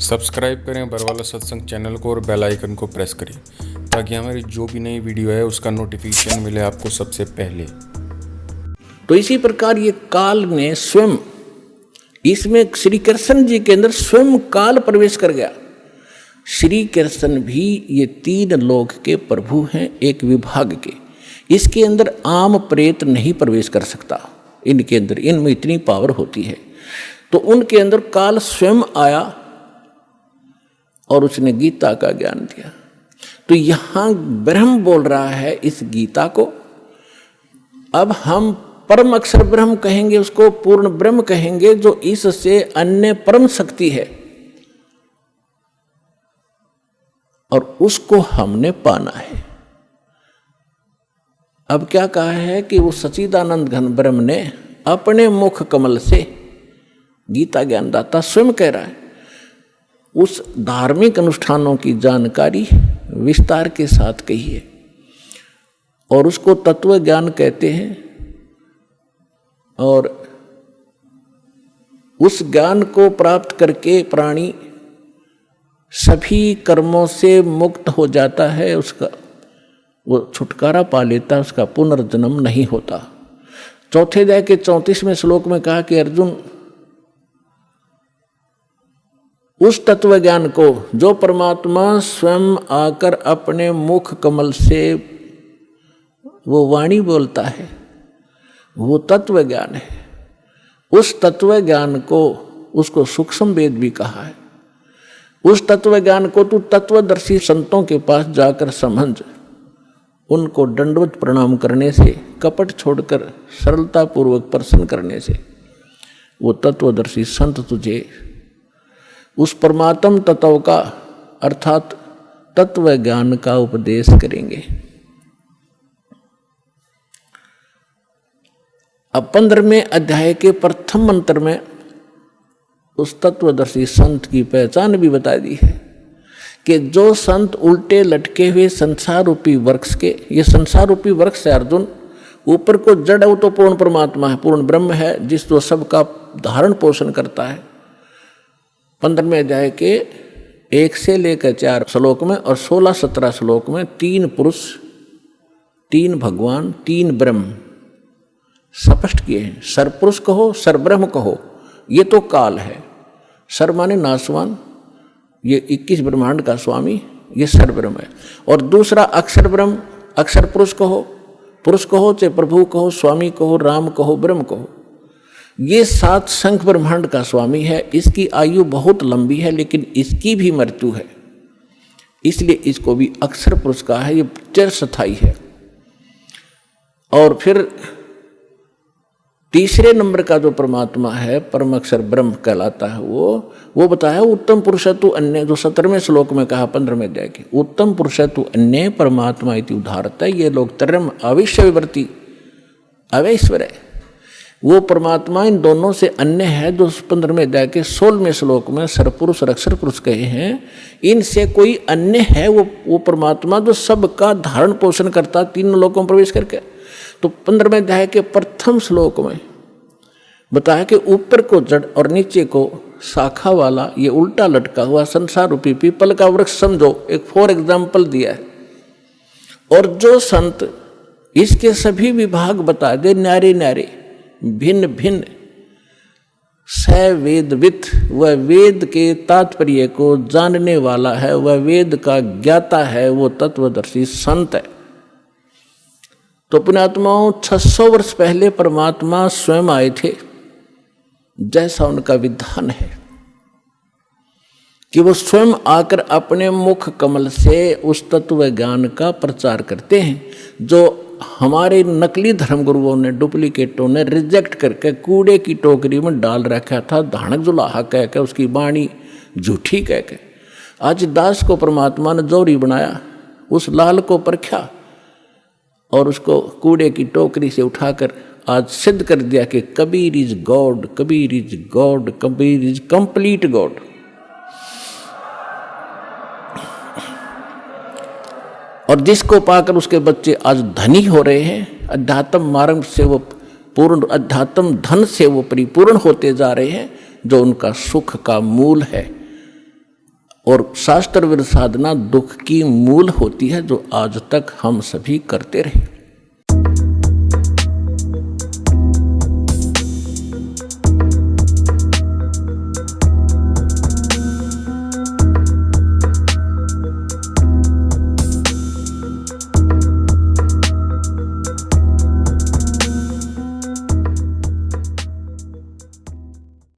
Subscribe करें बरवाला सत्संग channel को और बेल आइकन को प्रेस करें ताकि हमारी जो भी नई वीडियो है उसका नोटिफिकेशन मिले आपको सबसे पहले। तो इसी प्रकार ये काल ने स्वयं, इसमें श्री कृष्ण जी के अंदर स्वयं काल प्रवेश कर गया। श्री कृष्ण भी ये 3 लोक के प्रभु हैं, एक विभाग के। इसके अंदर आम प्रेत नहीं प्रवेश कर सकता। इनके अंदर, इनमें इतनी पावर होती है। तो उनके अंदर काल स्वयं आया और उसने गीता का ज्ञान दिया। तो यहां ब्रह्म बोल रहा है इस गीता को। अब हम परम अक्षर ब्रह्म कहेंगे, उसको पूर्ण ब्रह्म कहेंगे, जो इससे अन्य परम शक्ति है और उसको हमने पाना है। अब क्या कहा है कि वो सच्चिदानंद घन ब्रह्म ने अपने मुख कमल से, गीता ज्ञानदाता स्वयं कह रहा है, उस धार्मिक अनुष्ठानों की जानकारी विस्तार के साथ कही है और उसको तत्व ज्ञान कहते हैं। और उस ज्ञान को प्राप्त करके प्राणी सभी कर्मों से मुक्त हो जाता है, उसका वो छुटकारा पा लेता, उसका पुनर्जन्म नहीं होता। चौथे अध्याय के 34वें श्लोक में कहा कि अर्जुन, उस तत्व ज्ञान को जो परमात्मा स्वयं आकर अपने मुख कमल से वो वाणी बोलता है, वो तत्व ज्ञान है। उस तत्व ज्ञान को, उसको सूक्ष्म वेद भी कहा है। उस तत्व ज्ञान को तू तत्वदर्शी संतों के पास जाकर समझ, उनको दंडवत प्रणाम करने से, कपट छोड़कर सरलता पूर्वक प्रसन्न करने से वो तत्वदर्शी संत तुझे उस परमात्म तत्व का अर्थात तत्व ज्ञान का उपदेश करेंगे। अब 15वें अध्याय के प्रथम मंत्र में उस तत्वदर्शी संत की पहचान भी बता दी है कि जो संत उल्टे लटके हुए संसार रूपी वृक्ष के, ये संसार रूपी वृक्ष है अर्जुन, ऊपर को जड़ है वो तो पूर्ण परमात्मा है, पूर्ण ब्रह्म है, जिस तो सबका धारण पोषण करता है। 15वें अध्याय के 1 से लेकर 4 श्लोक में और 16-17 श्लोक में 3 पुरुष, 3 भगवान, 3 ब्रह्म स्पष्ट किए हैं। सरपुरुष कहो, सरब्रह्म कहो, ये तो काल है। सर माने नासवान, ये 21 ब्रह्मांड का स्वामी, ये सरब्रह्म है। और दूसरा अक्षर ब्रह्म, अक्षर पुरुष कहो चाहे प्रभु कहो, स्वामी कहो, राम कहो, ब्रह्म कहो, ये 7 शंख ब्रह्मांड का स्वामी है। इसकी आयु बहुत लंबी है लेकिन इसकी भी मृत्यु है, इसलिए इसको भी अक्षर पुरुष कहा है, ये चिरस्थायी है। और फिर तीसरे नंबर का जो परमात्मा है, परम अक्षर ब्रह्म कहलाता है, वो बताया उत्तम पुरुषत्व अन्य, जो 17वें श्लोक में कहा 15वें अध्याय के, उत्तम पुरुषत्व अन्य परमात्मा इति उदाहरत है। ये लोग तरम अविश्य विवर्ती अवैश्वर है, वो परमात्मा इन दोनों से अन्य है, जो 15वें अध्याय के 16वें श्लोक में सरपुरुष और अक्षर पुरुष कहे हैं। इनसे कोई अन्य है वो परमात्मा जो सबका धारण पोषण करता 3 लोकों में प्रवेश करके। तो 15वें अध्याय के प्रथम श्लोक में बताया कि ऊपर को जड़ और नीचे को शाखा वाला ये उल्टा लटका हुआ संसार रूपी पीपल का वृक्ष समझो, एक फॉर एग्जाम्पल दिया है। और जो संत इसके सभी विभाग बता दे, न्यारे न्यारे, भिन्न भिन्न, स वेदवित, वह वेद के तात्पर्य को जानने वाला है, वह वेद का ज्ञाता है, वो तत्वदर्शी संत है। तो पुण्यात्माओं, 600 वर्ष पहले परमात्मा स्वयं आए थे, जैसा उनका विधान है कि वो स्वयं आकर अपने मुख कमल से उस तत्व ज्ञान का प्रचार करते हैं, जो हमारे नकली धर्मगुरुओं ने, डुप्लीकेटों ने रिजेक्ट करके कूड़े की टोकरी में डाल रखा था, धानक जुलाहा कह के, उसकी वाणी झूठी कह के। आज दास को परमात्मा ने जोरी बनाया, उस लाल को परखा और उसको कूड़े की टोकरी से उठाकर आज सिद्ध कर दिया कि Kabir is God, Kabir is God, Kabir is complete God. और जिसको पाकर उसके बच्चे आज धनी हो रहे हैं, अध्यात्म मार्ग से वो पूर्ण, अध्यात्म धन से वो परिपूर्ण होते जा रहे हैं, जो उनका सुख का मूल है। और शास्त्र विरुद्ध साधना दुख की मूल होती है, जो आज तक हम सभी करते रहे।